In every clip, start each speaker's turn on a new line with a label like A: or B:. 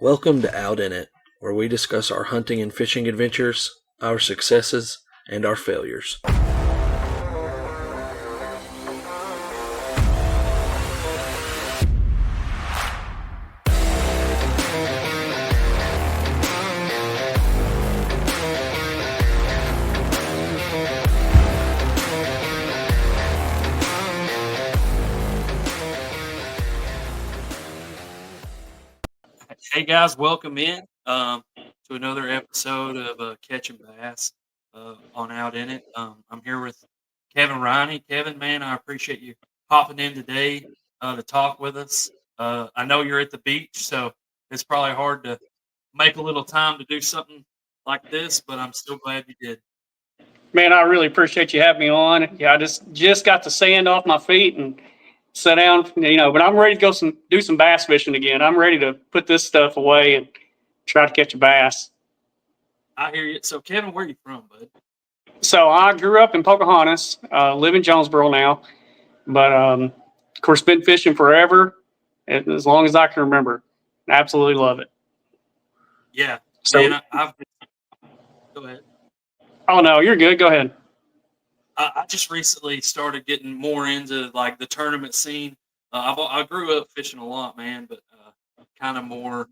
A: Welcome to Out in It, where we discuss our hunting and fishing adventures, our successes, and our failures.
B: Hey guys, welcome in to another episode of Catching Bass on Out in It. I'm here with Kevin Riney. Kevin, man, I appreciate you hopping in today to talk with us. I know you're at the beach, so it's probably hard to make a little time to do something like this, but I'm still glad you did.
C: Man, I really appreciate you having me on. Yeah, I just got the sand off my feet and sit down, but I'm ready to do some bass fishing again. I'm ready to put this stuff away and try to catch a bass.
B: I hear you. So, Kevin, where are you from, bud?
C: So I grew up in Pocahontas, live in Jonesboro now, but of course been fishing forever, as long as I can remember. Absolutely love it.
B: Yeah,
C: So,
B: man, I've go ahead.
C: oh no, you're good. Go ahead.
B: I just recently started getting more into like the tournament scene. I grew up fishing a lot, man, but kind of more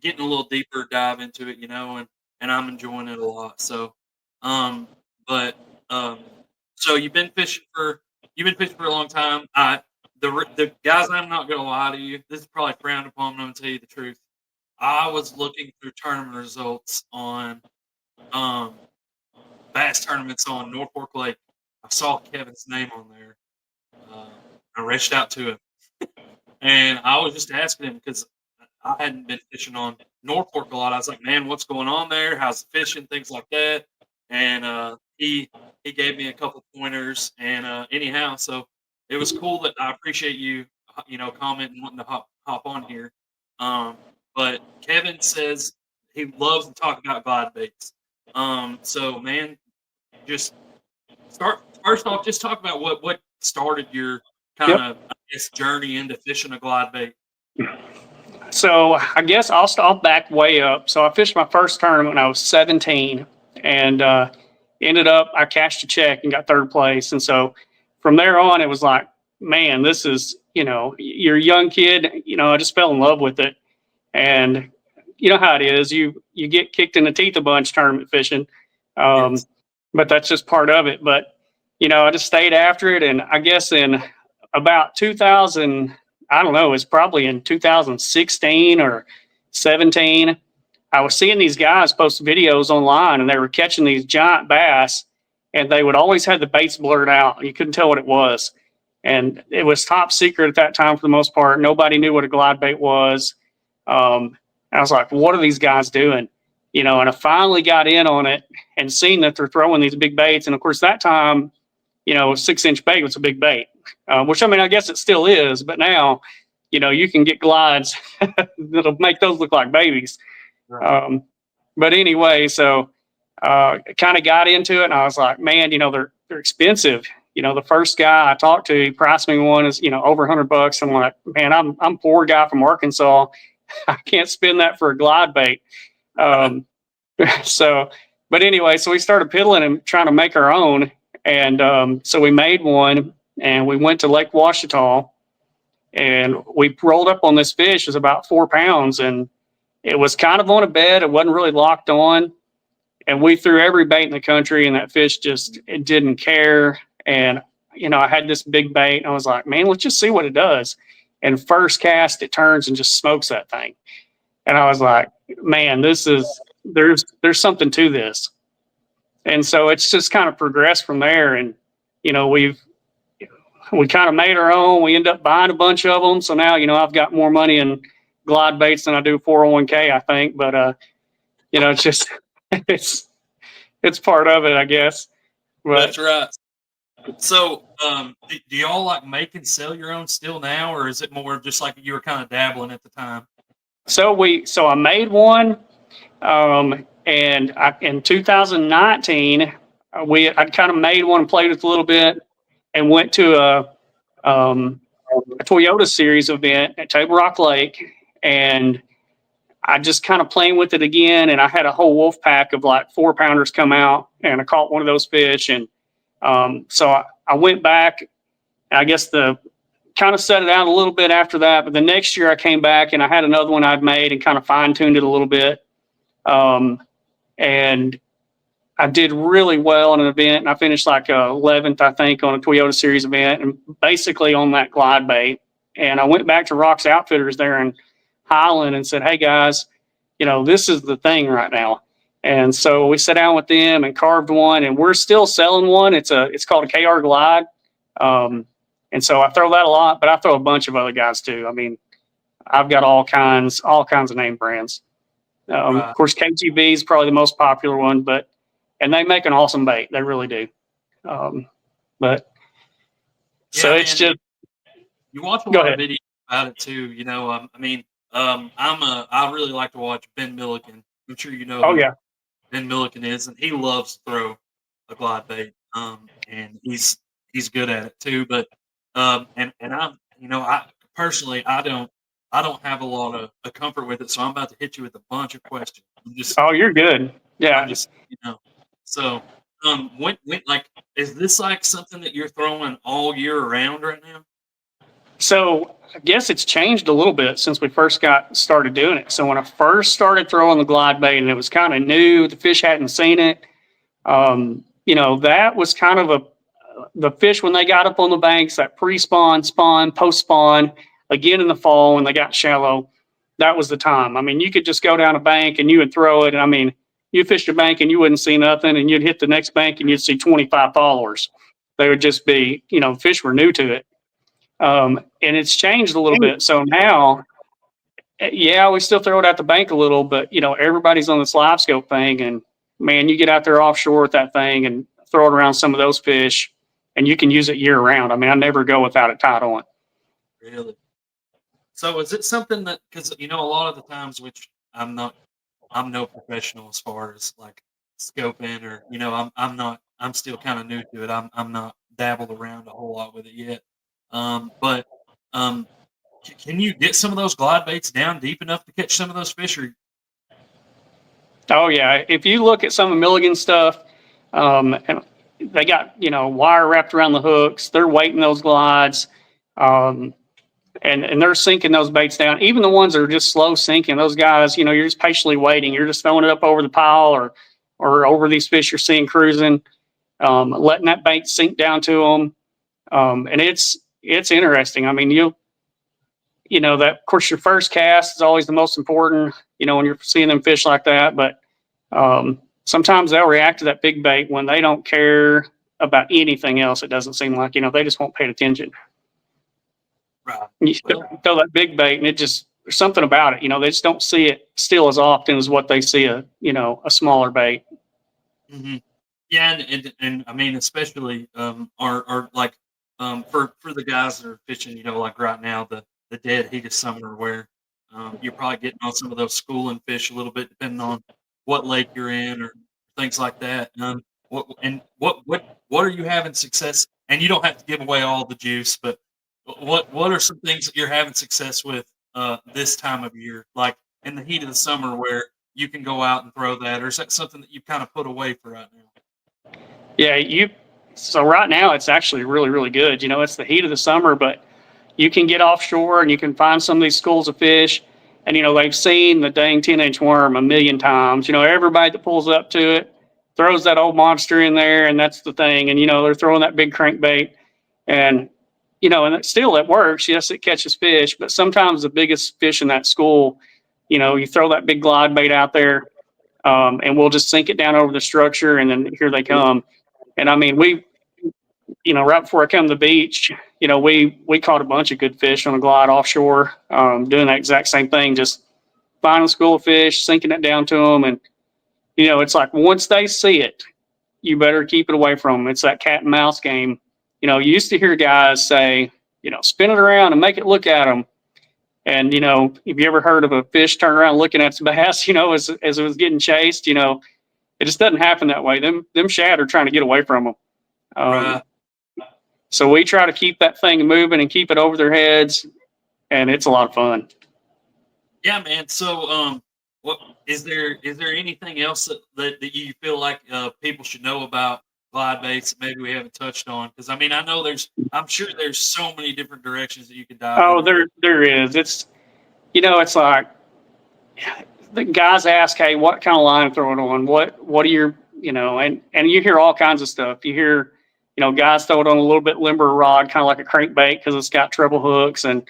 B: getting a little deeper dive into it, and I'm enjoying it a lot. So, um, but um, so you've been fishing for a long time. The guys, I'm not gonna lie to you. This is probably frowned upon. I'm gonna tell you the truth. I was looking through tournament results on um bass tournaments on Norfolk Lake. I saw Kevin's name on there. Uh, I reached out to him, and I was just asking him because I hadn't been fishing on Norfolk a lot. I was like, "Man, what's going on there? How's the fishing? Things like that." And he gave me a couple pointers. And anyhow, so it was cool that I appreciate you, commenting, wanting to hop on here. Um, but Kevin says he loves to talk about glide baits. So man, just start first off. Just talk about what started your kind
C: Yep.
B: of journey into fishing a glide bait.
C: So I guess I'll back way up. So I fished my first tournament when I was 17, and ended up I cashed a check and got third place. And so from there on, it was like, man, this is you're a young kid. I just fell in love with it, and you know how it is. You get kicked in the teeth a bunch tournament fishing, um,
B: Yes.
C: but that's just part of it. But I just stayed after it, and I guess in about 2000. I don't know, it's probably in 2016 or 17. I was seeing these guys post videos online and they were catching these giant bass, and they would always have the baits blurred out. You couldn't tell what it was. And it was top secret at that time for the most part. Nobody knew what a glide bait was. I was like, what are these guys doing? And I finally got in on it and seen that they're throwing these big baits. And of course, that time, a 6-inch bait was a big bait, which I mean, I guess it still is, but now, you can get glides that'll make those look like babies.
B: Right.
C: But anyway, so kind of got into it, and I was like, man, they're expensive. The first guy I talked to, he priced me one is over $100. I'm like, man, I'm a poor guy from Arkansas. I can't spend that for a glide bait. Um, so, but anyway, so we started piddling and trying to make our own. And so we made one, and we went to Lake Washita, and we rolled up on this fish. It was about 4 pounds, and it was kind of on a bed. It wasn't really locked on. And we threw every bait in the country, and that fish it didn't care. And, I had this big bait, and I was like, man, let's just see what it does. And first cast, it turns and just smokes that thing. And I was like, man, there's something to this. And so it's just kind of progressed from there. And, we kind of made our own. We ended up buying a bunch of them. So now, I've got more money in glide baits than I do 401k, I think. But, it's just, it's part of it, I guess. But,
B: That's right. So, do y'all like make and sell your own still now, or is it more just like you were kind of dabbling at the time?
C: so I made one, and in 2019, I kind of made one and played with it a little bit, and went to a Toyota Series event at Table Rock Lake, and I just kind of playing with it again, and I had a whole wolf pack of like 4-pounders come out, and I caught one of those fish, and so I went back. I guess the kind of set it out a little bit after that, but the next year I came back and I had another one I'd made and kind of fine tuned it a little bit, and I did really well in an event, and I finished like 11th, I think, on a Toyota Series event, and basically on that glide bait. And I went back to Rock's Outfitters there in Highland and said, "Hey guys, this is the thing right now." And so we sat down with them and carved one, and we're still selling one. It's called a KR Glide, and so I throw that a lot, but I throw a bunch of other guys too. I mean, I've got all kinds of name brands. Of course, KGV is probably the most popular one, and they make an awesome bait. They really do. But so it's just,
B: you watch a lot of videos about it too. I really like to watch Ben Milliken. I'm sure you know who Ben Milliken is, and he loves to throw a glide bait. And he's good at it too. But and I personally I don't have a lot of comfort with it, so I'm about to hit you with a bunch of questions.
C: You're good. Yeah.
B: So when like, is this like something that you're throwing all year around right now?
C: So I guess it's changed a little bit since we first got started doing it. So when I first started throwing the glide bait and it was kind of new, the fish hadn't seen it. That was kind of the fish when they got up on the banks, that pre-spawn, spawn, post-spawn, again in the fall when they got shallow, that was the time. I mean, you could just go down a bank and you would throw it. And I mean, you fished a bank and you wouldn't see nothing, and you'd hit the next bank and you'd see 25 followers. They would just be, fish were new to it. And it's changed a little bit. So now, we still throw it at the bank a little, but everybody's on this live scope thing, and man, you get out there offshore with that thing and throw it around some of those fish, and you can use it year round. I mean, I never go without it tied on.
B: Really? So is it something that, because a lot of the times, which I'm no professional as far as like scoping, or I'm still kind of new to it. I'm not dabbled around a whole lot with it yet. But can you get some of those glide baits down deep enough to catch some of those fish?
C: Oh yeah, if you look at some of Milligan's stuff, and they got wire wrapped around the hooks. They're weighting those glides, and they're sinking those baits down. Even the ones that are just slow sinking, those guys, you're just patiently waiting. You're just throwing it up over the pile or over these fish you're seeing cruising, letting that bait sink down to them, and it's interesting. I mean, that of course your first cast is always the most important, when you're seeing them fish like that. But sometimes they'll react to that big bait when they don't care about anything else. It doesn't seem like, they just won't pay attention.
B: Right.
C: You throw that big bait and there's something about it, they just don't see it still as often as what they see a smaller bait.
B: Mm-hmm. Yeah. And I mean, especially, are like, for the guys that are fishing, like right now, the dead heat of summer, where you're probably getting on some of those schooling fish a little bit, depending on what lake you're in or things like that. What are you having success? And you don't have to give away all the juice, but what are some things that you're having success with this time of year, like in the heat of the summer, where you can go out and throw that, or is that something that you kind of put away for right now?
C: Yeah, so right now it's actually really, really good. It's the heat of the summer, but you can get offshore and you can find some of these schools of fish, and they've seen the dang 10-inch worm a million times. Everybody that pulls up to it throws that old monster in there, and that's the thing. And they're throwing that big crankbait, and and still it works. Yes, it catches fish, but sometimes the biggest fish in that school, you throw that big glide bait out there, and we'll just sink it down over the structure, and then here they come. And I mean, right before I come to the beach, we caught a bunch of good fish on a glide offshore, doing that exact same thing, just finding a school of fish, sinking it down to them. And, it's like once they see it, you better keep it away from them. It's that cat and mouse game. You used to hear guys say, spin it around and make it look at them. And, have you ever heard of a fish turn around looking at its bass, as it was getting chased? It just doesn't happen that way. Them shad are trying to get away from them.
B: Right.
C: So we try to keep that thing moving and keep it over their heads, and it's a lot of fun.
B: Yeah, man. So What is there anything else that you feel like people should know about glide baits that maybe we haven't touched on? Because I mean, I'm sure there's so many different directions that you could dive
C: Oh,
B: into it.
C: there is. It's like the guys ask, hey, what kind of line throw it on? What are your, and you hear all kinds of stuff. You hear, guys throw it on a little bit limber rod, kind of like a crankbait because it's got treble hooks. And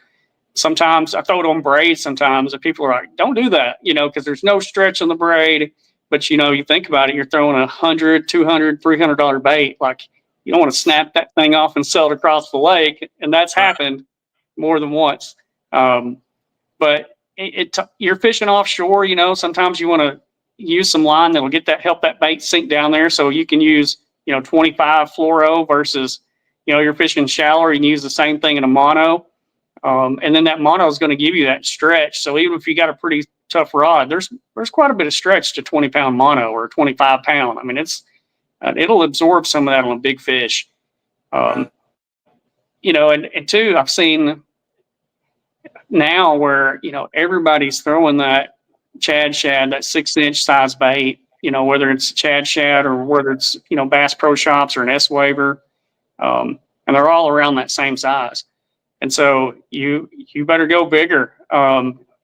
C: sometimes I throw it on braid sometimes, and people are like, don't do that, because there's no stretch on the braid. But, you think about it, you're throwing $100, $200, $300 bait. Like, you don't want to snap that thing off and sell it across the lake. And that's
B: Right.
C: happened more than once. But you're fishing offshore, sometimes you want to use some line that will help that bait sink down there. So you can use, 25 fluoro versus, you're fishing shallower, you can use the same thing in a mono. And then that mono is going to give you that stretch. So even if you got a pretty tough rod, there's quite a bit of stretch to 20-pound mono or 25-pound. I mean, it'll absorb some of that on a big fish.
B: Right.
C: And two, I've seen now where, everybody's throwing that Chad shad, that 6-inch size bait, whether it's Chad shad or whether it's, Bass Pro Shops or an S-Waver. And they're all around that same size. And so you better go bigger.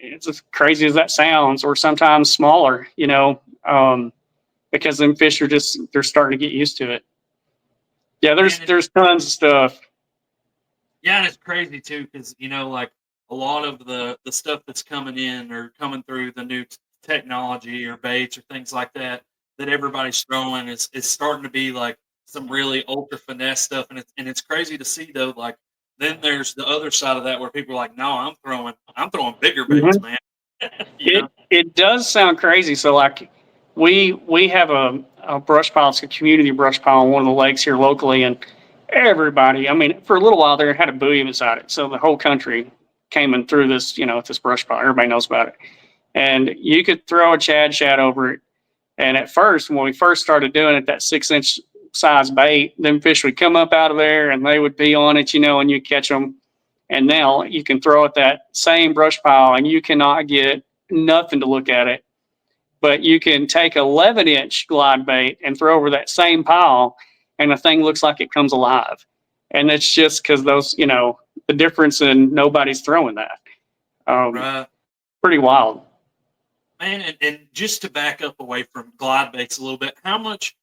C: It's as crazy as that sounds, or sometimes smaller, because them fish they're starting to get used to it. Yeah,
B: And
C: there's tons of stuff.
B: yeah, and it's crazy too because like a lot of the stuff that's coming in or coming through the new technology or baits or things like that everybody's throwing is starting to be like some really ultra finesse stuff, and it's crazy to see though. Like then there's the other side of that where people are like, no, I'm throwing bigger baits,
C: Mm-hmm.
B: man. you know,
C: It does sound crazy. So like we have a brush pile, it's a community brush pile on one of the lakes here locally, and everybody, I mean, for a little while there, it had a buoy beside it, so the whole country came in through this, this brush pile. Everybody knows about it, and you could throw a Chad shad over it. And at first, when we first started doing it, that 6-inch size bait, them fish would come up out of there and they would be on it, and you catch them. And now you can throw at that same brush pile and you cannot get nothing to look at it. But you can take 11-inch glide bait and throw over that same pile, and the thing looks like it comes alive. And it's just because the difference in nobody's throwing that.
B: right.
C: Pretty wild.
B: Man, and just to back up away from glide baits a little bit, how much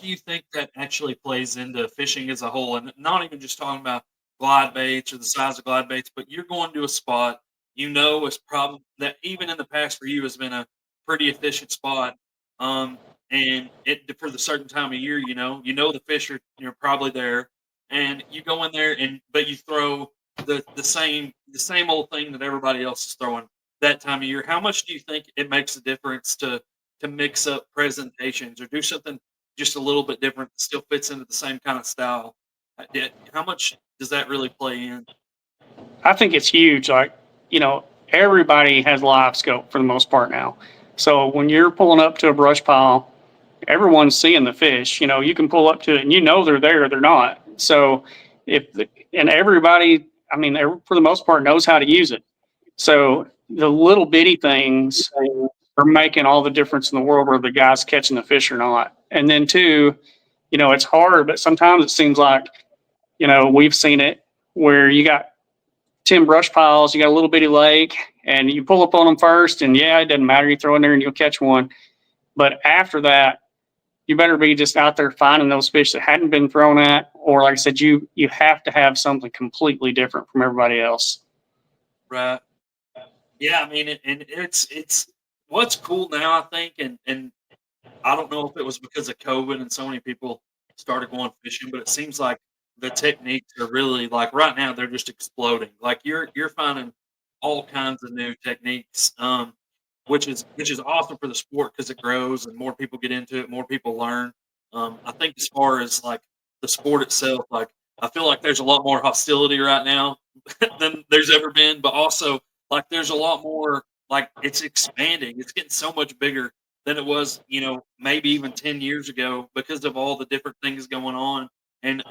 B: do you think that actually plays into fishing as a whole? And not even just talking about glide baits or the size of glide baits, but you're going to a spot it's probably that even in the past for you has been a pretty efficient spot. Um, and it for the certain time of year, the fish you're probably there, and you go in there and but you throw the same old thing that everybody else is throwing that time of year. How much do you think it makes a difference to mix up presentations or do something just a little bit different that still fits into the same kind of style? How much does that really play in?
C: I think it's huge. Like, everybody has live scope for the most part now. So when you're pulling up to a brush pile, everyone's seeing the fish. You can pull up to it and they're there, they're not. So and everybody, I mean, for the most part, knows how to use it. So the little bitty things are making all the difference in the world where the guy's catching the fish or not. And then two, it's hard, but sometimes it seems like, we've seen it where you got 10 brush piles, you got a little bitty lake, and you pull up on them first, and yeah, it doesn't matter. You throw in there and you'll catch one. But after that, you better be just out there finding those fish that hadn't been thrown at, or like I said, you have to have something completely different from everybody else.
B: Right. Yeah, I mean, and it's what's cool now, I think, and I don't know if it was because of COVID and so many people started going fishing, but it seems like the techniques are really like right now they're just exploding. Like you're finding all kinds of new techniques, which is awesome for the sport because it grows and more people get into it, more people learn. I think as far as like the sport itself, like I feel like there's a lot more hostility right now than there's ever been, but also like there's a lot more like it's expanding. It's getting so much bigger than it was, maybe even 10 years ago because of all the different things going on and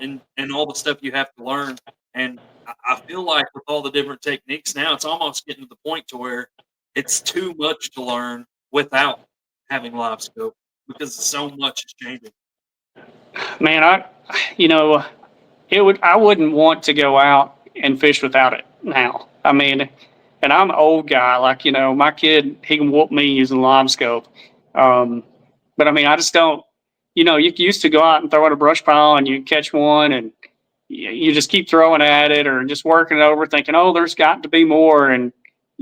B: all the stuff you have to learn. And I feel like with all the different techniques now, it's almost getting to the point to where it's too much to learn without having live scope because so much is changing.
C: Man, I wouldn't want to go out and fish without it now. I mean, and I'm an old guy, like, my kid, he can whoop me using live scope. But I mean, I just don't, you used to go out and throw at a brush pile and you catch one and you just keep throwing at it or just working it over thinking, oh, there's got to be more. And,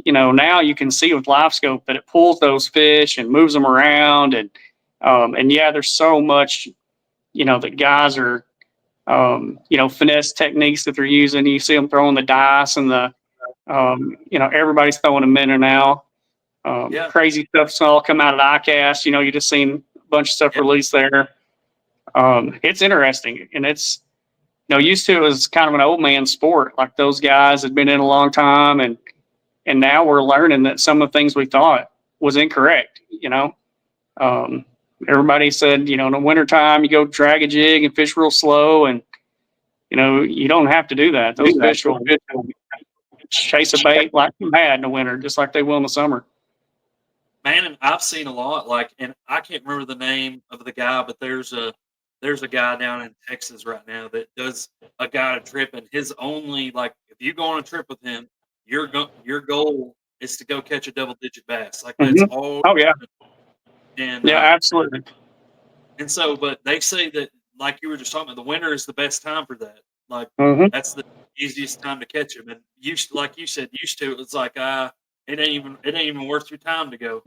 C: now you can see with live scope that it pulls those fish and moves them around. And yeah, there's so much, that guys are, finesse techniques that they're using. You see them throwing the dice and everybody's throwing them in and out.
B: Yeah.
C: Crazy stuff's all come out of ICAST. You just seen a bunch of stuff released there. It's interesting, and it's used to it was kind of an old man sport. Like those guys had been in a long time, and now we're learning that some of the things we thought was incorrect. Everybody said in the wintertime you go drag a jig and fish real slow, and you don't have to do that. Those fish will chase a bait like mad in the winter, just like they will in the summer.
B: Man, and I've seen a lot. Like, and I can't remember the name of the guy, but there's a guy down in Texas right now that does a guided trip, and his only if you go on a trip with him, your goal is to go catch a double-digit bass. Like that's all.
C: Oh yeah.
B: And
C: yeah, absolutely.
B: And so, but they say that, like you were just talking about, the winter is the best time for that. Like that's the easiest time to catch them. And like you said, used to, it's like it ain't even worth your time to go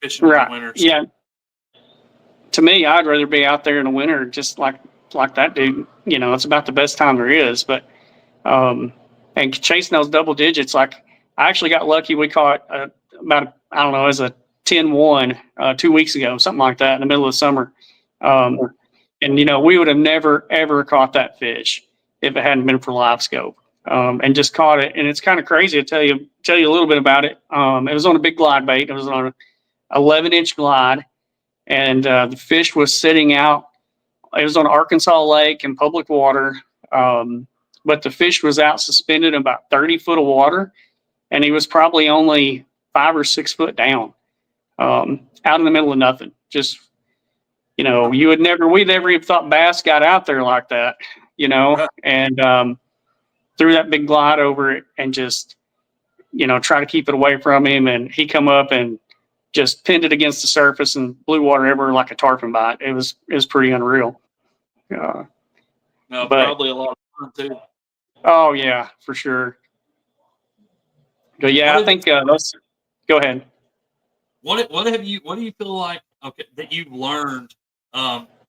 B: fishing in the winter. So.
C: Yeah. To me, I'd rather be out there in the winter, just like that dude. It's about the best time there is. But and chasing those double digits, like I actually got lucky. We caught about I don't know, as a 10-1 2 weeks ago, something like that, in the middle of the summer. And we would have never ever caught that fish if it hadn't been for live scope. And just caught it, and it's kind of crazy to tell you a little bit about it. It was on a big glide bait. It was on an 11-inch glide, and the fish was sitting out. It was on Arkansas Lake in public water, but the fish was out suspended in about 30 foot of water, and he was probably only 5 or 6 foot down, out in the middle of nothing. Just we'd never even thought bass got out there like that, and threw that big glide over it and just, try to keep it away from him. And he come up and just pinned it against the surface and blew water everywhere like a tarpon bite. It was pretty unreal.
B: Probably a lot of fun too.
C: Oh yeah, for sure. But yeah, I think those. Go ahead.
B: What do you feel like that you've learned?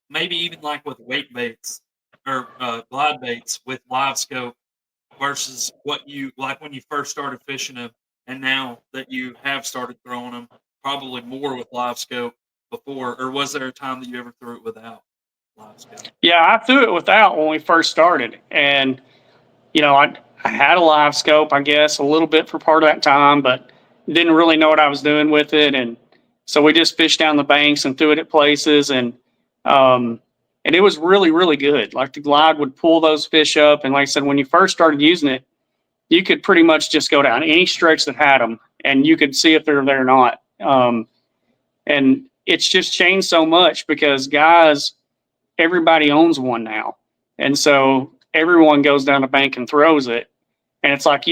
B: Maybe even like with weight baits or glide baits with live scope versus what you like when you first started fishing them, and now that you have started throwing them, probably more with live scope before, or was there a time that you ever threw it without live scope?
C: Yeah, I threw it without when we first started, and I had a live scope, I guess, a little bit for part of that time, but didn't really know what I was doing with it, and so we just fished down the banks and threw it at places, and it was really, really good. Like the glide would pull those fish up, and like I said, when you first started using it, you could pretty much just go down any stretch that had them, and you could see if they're there or not. And it's just changed so much because everybody owns one now, and so everyone goes down the bank and throws it, and it's like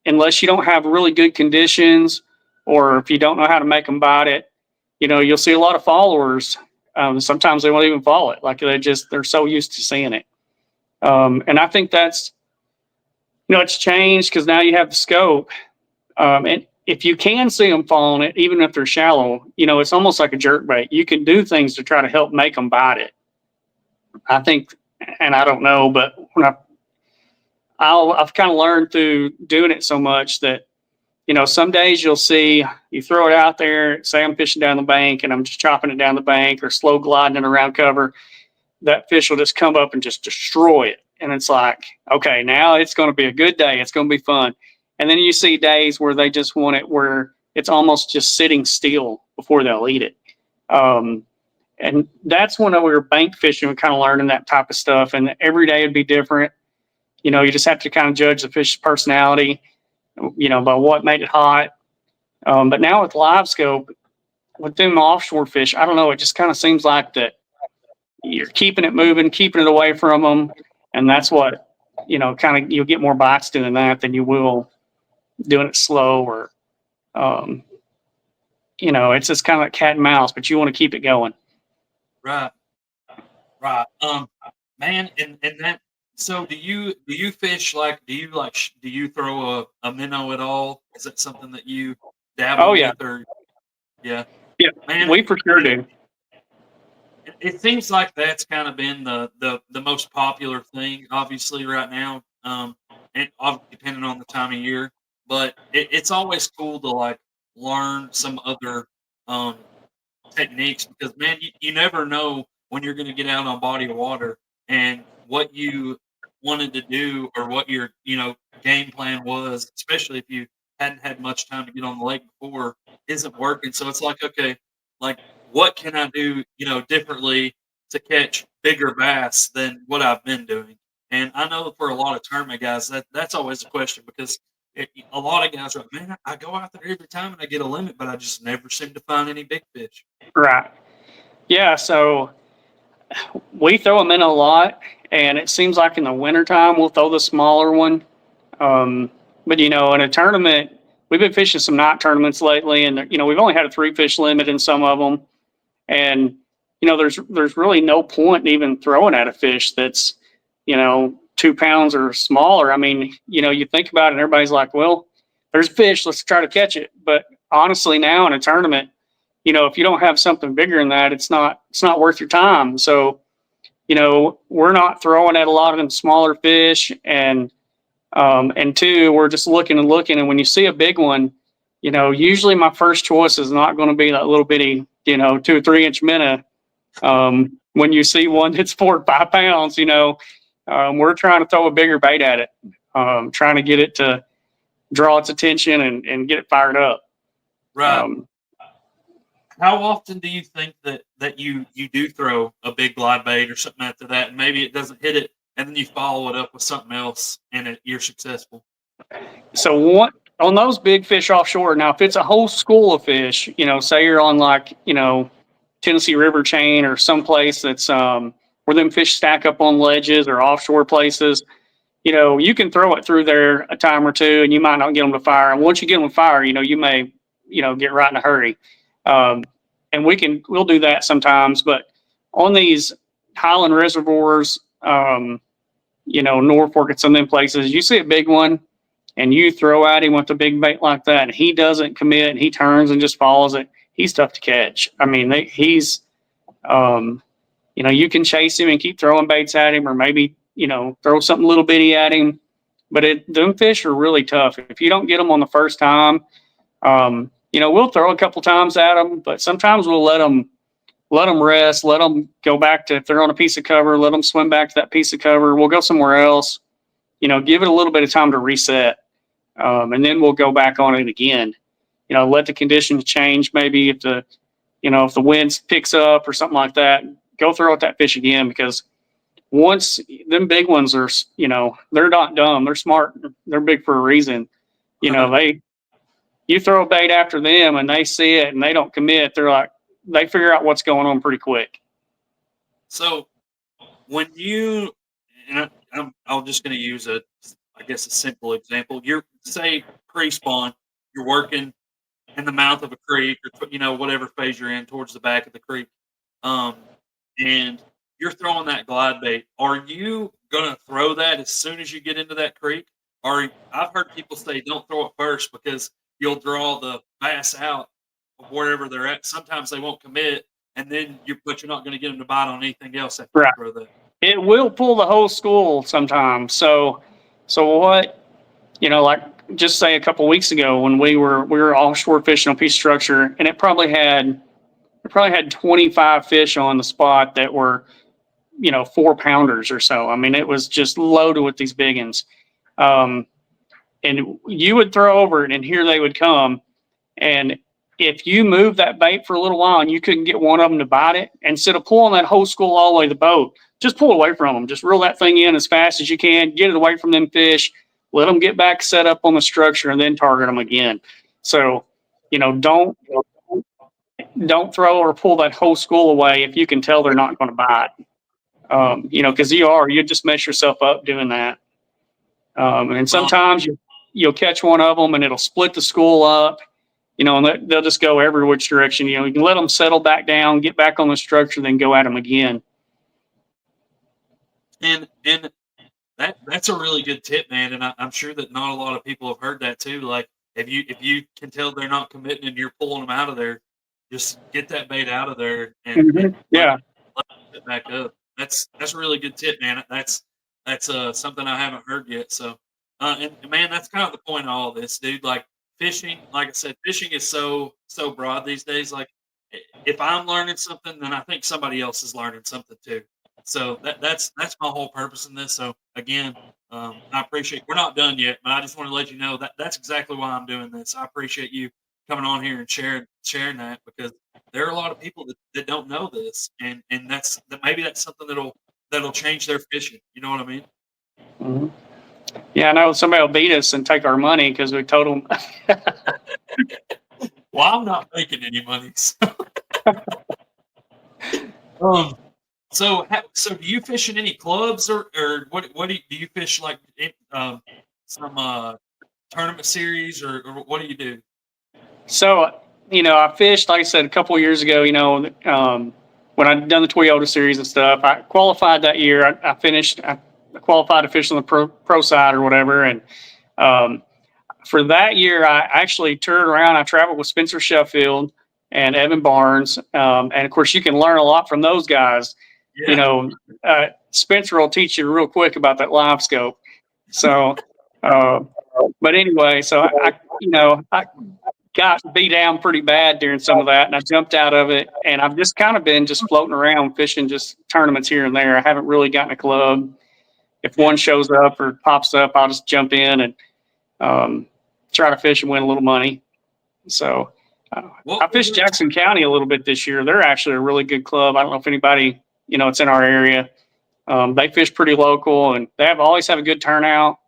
C: unless you don't have really good conditions, or if you don't know how to make them bite it, you'll see a lot of followers. Sometimes they won't even follow it. Like they're so used to seeing it. And I think that's, it's changed because now you have the scope. And if you can see them following it, even if they're shallow, it's almost like a jerk bait. You can do things to try to help make them bite it. I think, and I don't know, but I've kind of learned through doing it so much that, some days you'll see, you throw it out there, say I'm fishing down the bank and I'm just chopping it down the bank or slow gliding it around cover. That fish will just come up and just destroy it. And it's like, okay, now it's going to be a good day. It's going to be fun. And then you see days where they just want it where it's almost just sitting still before they'll eat it. And that's when we were bank fishing, we're kind of learning that type of stuff. And every day would be different. You just have to kind of judge the fish's personality, by what made it hot. But now with live scope, with them offshore fish, I don't know. It just kind of seems like that you're keeping it moving, keeping it away from them, and that's what kind of you'll get more bites doing that than you will doing it slow or um, it's just kind of like cat and mouse, but you want to keep it going.
B: Right. Right. Man, and that. So do you fish like do you throw a minnow at all? Is that something that you
C: Oh
B: dabble
C: yeah,
B: with or yeah?
C: yeah,
B: Man,
C: we for sure do.
B: it seems like that's kind of been the most popular thing, obviously, right now. And depending on the time of year, but it's always cool to like learn some other um techniques because man, you never know when you're going to get out on body of water and what you wanted to do or what your game plan was, especially if you hadn't had much time to get on the lake before, isn't working. So it's like, okay, like what can I do, differently to catch bigger bass than what I've been doing? And I know for a lot of tournament guys that's always a question because a lot of guys are like, man, I go out there every time and I get a limit, but I just never seem to find any big fish.
C: Right. Yeah. So we throw them in a lot, and it seems like in the wintertime we'll throw the smaller one. Um, but in a tournament, we've been fishing some night tournaments lately, and we've only had a 3 fish limit in some of them, and there's really no point in even throwing at a fish that's 2 pounds or smaller. I mean, you think about it, and everybody's like, well, there's fish, let's try to catch it. But honestly, now in a tournament, if you don't have something bigger than that, it's not worth your time. So we're not throwing at a lot of them smaller fish, and two, we're just looking and looking. And when you see a big one, usually my first choice is not going to be that little bitty, 2 or 3 inch minnow. When you see one that's 4 or 5 pounds, we're trying to throw a bigger bait at it, trying to get it to draw its attention and get it fired up.
B: Right.
C: Um,
B: How often do you think that you do throw a big glide bait or something after that, and maybe it doesn't hit it, and then you follow it up with something else, and you're successful?
C: so what on those big fish offshore? Now, if it's a whole school of fish, say you're on like Tennessee River chain or someplace that's where them fish stack up on ledges or offshore places, you can throw it through there a time or two, and you might not get them to fire. And once you get them to fire, you may get right in a hurry. Um, and we'll do that sometimes, but on these highland reservoirs, Norfolk and some of them places, you see a big one and you throw at him with a big bait like that, and he doesn't commit, and he turns and just follows it. He's tough to catch. I mean, he's, you can chase him and keep throwing baits at him, or maybe throw something little bitty at him. But them fish are really tough. If you don't get them on the first time, we'll throw a couple times at them, but sometimes we'll let them rest, let them go back to, if they're on a piece of cover, let them swim back to that piece of cover. We'll go somewhere else, give it a little bit of time to reset. And then we'll go back on it again. Let the conditions change. Maybe if the wind picks up or something like that, go throw at that fish again, because once them big ones are, they're not dumb. They're smart. They're big for a reason. You throw a bait after them and they see it and they don't commit. They figure out what's going on pretty quick.
B: So when I'm just going to use I guess a simple example. You're say pre-spawn, you're working in the mouth of a creek or whatever phase you're in towards the back of the creek, and you're throwing that glide bait. Are you going to throw that as soon as you get into that creek? Or I've heard people say don't throw it first because you'll draw the bass out of wherever they're at. Sometimes they won't commit, and then but you're not going to get them to bite on anything else after you throw that.
C: It will pull the whole school sometimes. So what, like just say a couple of weeks ago when we were offshore fishing on a piece of structure, and it probably had 25 fish on the spot that were 4 pounders or so. I mean, it was just loaded with these big ones. And you would throw over it, and here they would come. And if you move that bait for a little while and you couldn't get one of them to bite it, instead of pulling that whole school all the way to the boat, just pull away from them. Just reel that thing in as fast as you can, get it away from them fish, let them get back set up on the structure, and then target them again. So, don't don't throw or pull that whole school away if you can tell they're not going to buy it. Because you just mess yourself up doing that. And sometimes you'll catch one of them and it'll split the school up, and they'll just go every which direction. You can let them settle back down, get back on the structure, then go at them again.
B: And that's a really good tip, man. And I'm sure that not a lot of people have heard that too. Like if you can tell they're not committing and you're pulling them out of there, just get that bait out of there and let it back up. That's a really good tip, man. That's something I haven't heard yet. So, and man, that's kind of the point of all this, dude. Like fishing, like I said, fishing is so broad these days. Like if I'm learning something, then I think somebody else is learning something too. So that's my whole purpose in this. So again, I appreciate. We're not done yet, but I just want to let you know that that's exactly why I'm doing this. I appreciate you coming on here and sharing that, because there are a lot of people that don't know this, and maybe that's something that'll change their fishing. You know what I mean?
C: Mm-hmm. Yeah, I know somebody will beat us and take our money because we told them.
B: Well, I'm not making any money. So, so do you fish in any clubs or what do you fish like some tournament series or what do you do?
C: So, I fished, like I said, a couple of years ago, when I'd done the Toyota series and stuff. I qualified that year. I qualified to fish on the pro side or whatever. And for that year, I actually toured around. I traveled with Spencer Sheffield and Evan Barnes. And of course, you can learn a lot from those guys.
B: Yeah.
C: Spencer will teach you real quick about that live scope. So, but anyway, so I got beat down pretty bad during some of that, and I jumped out of it. And I've just kind of been just floating around fishing just tournaments here and there. I haven't really gotten a club. If one shows up or pops up, I'll just jump in and try to fish and win a little money. So I fished Jackson County a little bit this year. They're actually a really good club. I don't know if anybody, it's in our area. They fish pretty local, and they always have a good turnout.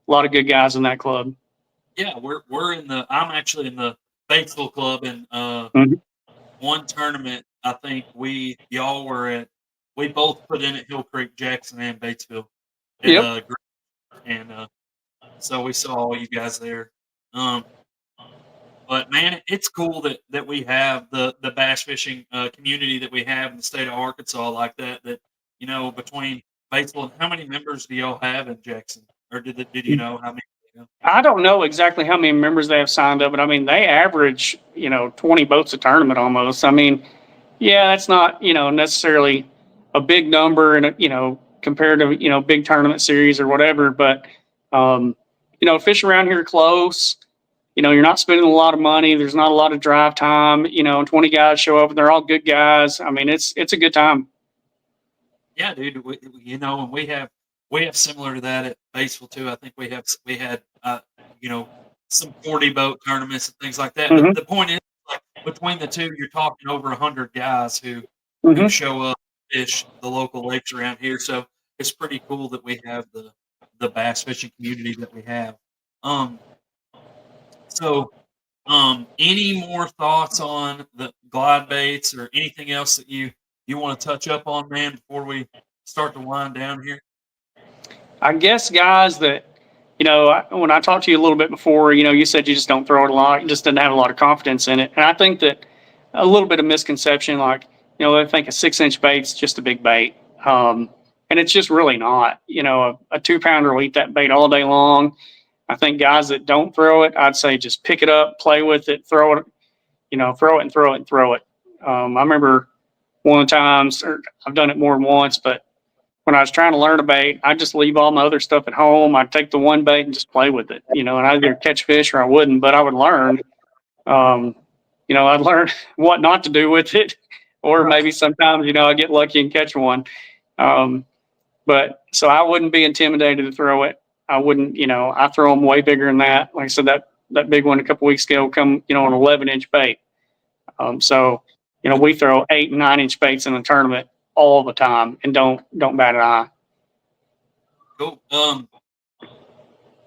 C: A lot of good guys in that club.
B: Yeah, I'm actually in the Batesville club, and one tournament I think y'all were at. We both put in at Hill Creek, Jackson, and Batesville. And, so we saw all you guys there. But man, it's cool that we have the bass fishing community that we have in the state of Arkansas like that. That between Batesville, and how many members do y'all have in Jackson, or did you know how many?
C: I don't know exactly how many members they have signed up, but I mean they average 20 boats a tournament almost. I mean, yeah, that's not necessarily a big number, and compared to big tournament series or whatever, but fish around here close. You're not spending a lot of money. There's not a lot of drive time. 20 guys show up, and they're all good guys. I mean, it's a good time.
B: Yeah, dude. And we have similar to that at Batesville too. I think we had some 40 boat tournaments and things like that.
C: Mm-hmm.
B: But the point is, like, between the two, you're talking over 100 guys who show up, fish the local lakes around here. So it's pretty cool that we have the bass fishing community that we have. So, any more thoughts on the glide baits or anything else that you want to touch up on, man, before we start to wind down here?
C: I guess, guys, that when I talked to you a little bit before, you said you just don't throw it a lot, you just didn't have a lot of confidence in it, and I think that a little bit of misconception, like they think a 6-inch bait's just a big bait, and it's just really not. A 2-pounder will eat that bait all day long. I think guys that don't throw it, I'd say just pick it up, play with it, throw it, throw it and throw it and throw it. I remember one of the times, or I've done it more than once, but when I was trying to learn a bait, I'd just leave all my other stuff at home. I'd take the one bait and just play with it, and I'd either catch fish or I wouldn't, but I would learn. I'd learn what not to do with it, or maybe sometimes, I get lucky and catch one. But so I wouldn't be intimidated to throw it. I wouldn't, I throw them way bigger than that. Like I said, that big one a couple weeks ago come, an 11-inch bait. So, we throw 8 and 9-inch baits in the tournament all the time and don't bat an eye.
B: Cool.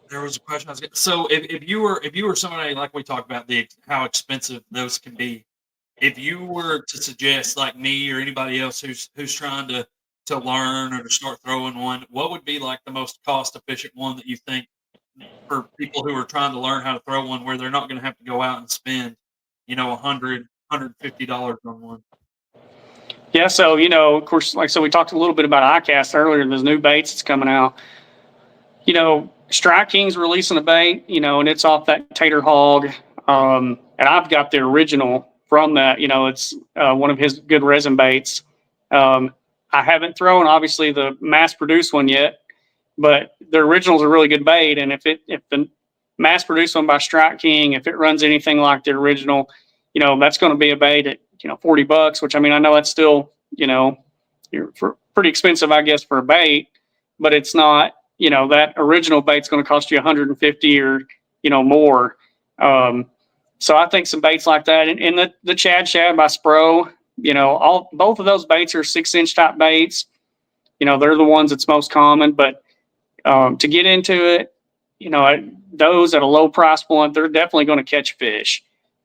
B: There was a question I was getting. So if you were somebody like we talked about how expensive those can be, if you were to suggest, like me or anybody else who's trying to learn or to start throwing one, what would be like the most cost efficient one that you think for people who are trying to learn how to throw one where they're not going to have to go out and spend, $150 on one?
C: Yeah, so of course, like so, we talked a little bit about iCast earlier. There's new baits that's coming out. Strike King's releasing a bait, and it's off that Tater Hog, and I've got the original from that. It's one of his good resin baits. I haven't thrown obviously the mass-produced one yet, but the original is a really good bait. And if the mass-produced one by Strike King, if it runs anything like the original, that's going to be a bait at $40, which I mean I know that's still you're pretty expensive, I guess, for a bait, but it's not. That original bait's going to cost you 150 or more. So I think some baits like that, and the Chad Shad by Spro, both of those baits are 6-inch type baits. They're the ones that's most common, but to get into it, those at a low price point, they're definitely going to catch fish.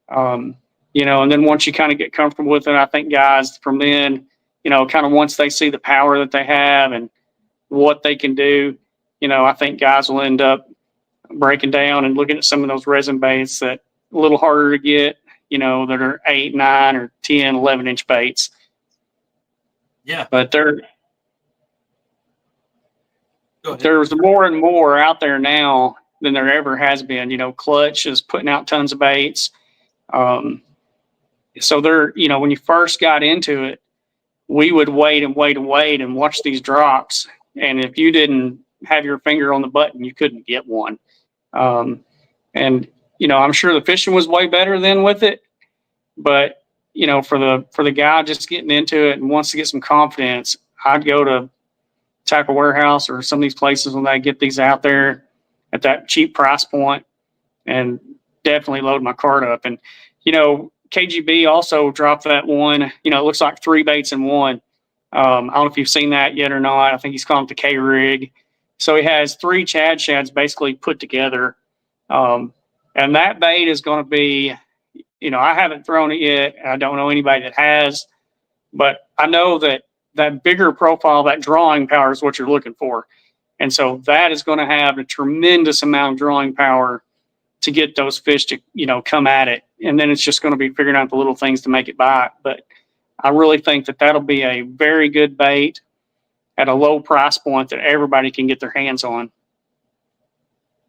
C: And then once you kind of get comfortable with it, I think guys from then, kind of once they see the power that they have and what they can do, I think guys will end up breaking down and looking at some of those resin baits that a little harder to get, that are 8, 9, or 10, 11-inch baits.
B: Yeah.
C: But there's more and more out there now than there ever has been. Clutch is putting out tons of baits. So when you first got into it, we would wait and wait and wait and watch these drops. And if you didn't have your finger on the button, you couldn't get one. And I'm sure the fishing was way better then with it, but for the guy just getting into it and wants to get some confidence, I'd go to Tackle Warehouse or some of these places when they get these out there at that cheap price point, and definitely load my cart up. And KGB also dropped that one. It looks like 3 baits in one. I don't know if you've seen that yet or not. I think he's calling it the K rig. So he has 3 Chad Shads basically put together. And that bait is going to be, I haven't thrown it yet. I don't know anybody that has, but I know that bigger profile, that drawing power is what you're looking for. And so that is going to have a tremendous amount of drawing power to get those fish to, come at it. And then it's just going to be figuring out the little things to make it bite. But I really think that that'll be a very good bait at a low price point that everybody can get their hands on.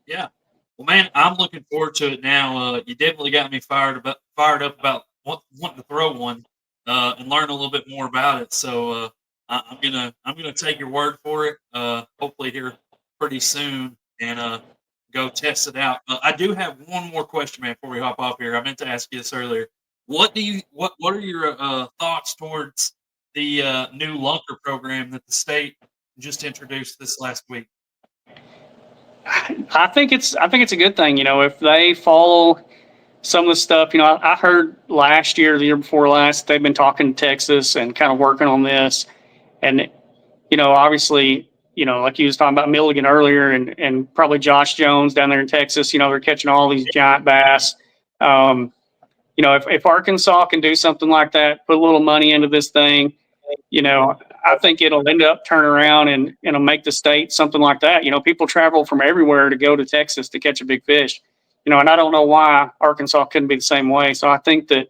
B: Yeah. Well, man, I'm looking forward to it now. You definitely got me fired up about wanting to throw one and learn a little bit more about it. So I'm gonna take your word for it. Hopefully here pretty soon and go test it out. I do have one more question, man, before we hop off here. I meant to ask you this earlier. What are your thoughts towards the new lunker program that the state just introduced this last week?
C: I think it's a good thing, if they follow some of the stuff. I heard last year, the year before last, they've been talking to Texas and kind of working on this. And, obviously, like you was talking about Milligan earlier and probably Josh Jones down there in Texas, they're catching all these giant bass. If Arkansas can do something like that, put a little money into this thing, I think it'll end up turn around and it'll make the state something like that. People travel from everywhere to go to Texas to catch a big fish, and I don't know why Arkansas couldn't be the same way. So I think that,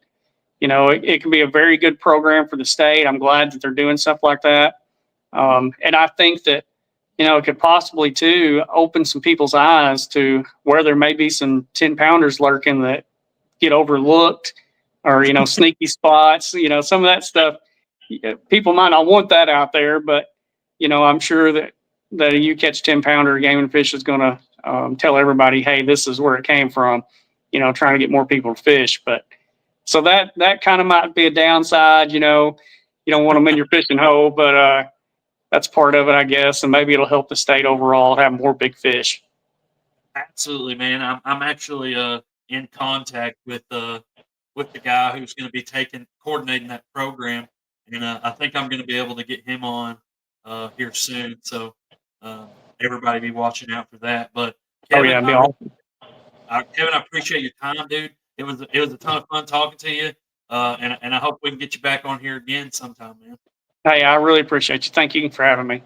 C: it can be a very good program for the state. I'm glad that they're doing stuff like that. And I think that, it could possibly too open some people's eyes to where there may be some 10-pounders lurking that get overlooked, or, sneaky spots, some of that stuff. People might not want that out there, but, I'm sure that you catch 10-pounder game and fish is going to tell everybody, hey, this is where it came from, trying to get more people to fish. But so that kind of might be a downside, you don't want them in your fishing hole, but that's part of it, I guess. And maybe it'll help the state overall have more big fish.
B: Absolutely, man. I'm actually in contact with the guy who's going to be coordinating that program, and I think I'm going to be able to get him on here soon. So everybody be watching out for that. But Kevin,
C: awesome.
B: Kevin, I appreciate your time, dude. It was a ton of fun talking to you. and I hope we can get you back on here again sometime, man.
C: Hey, I really appreciate you. Thank you for having me.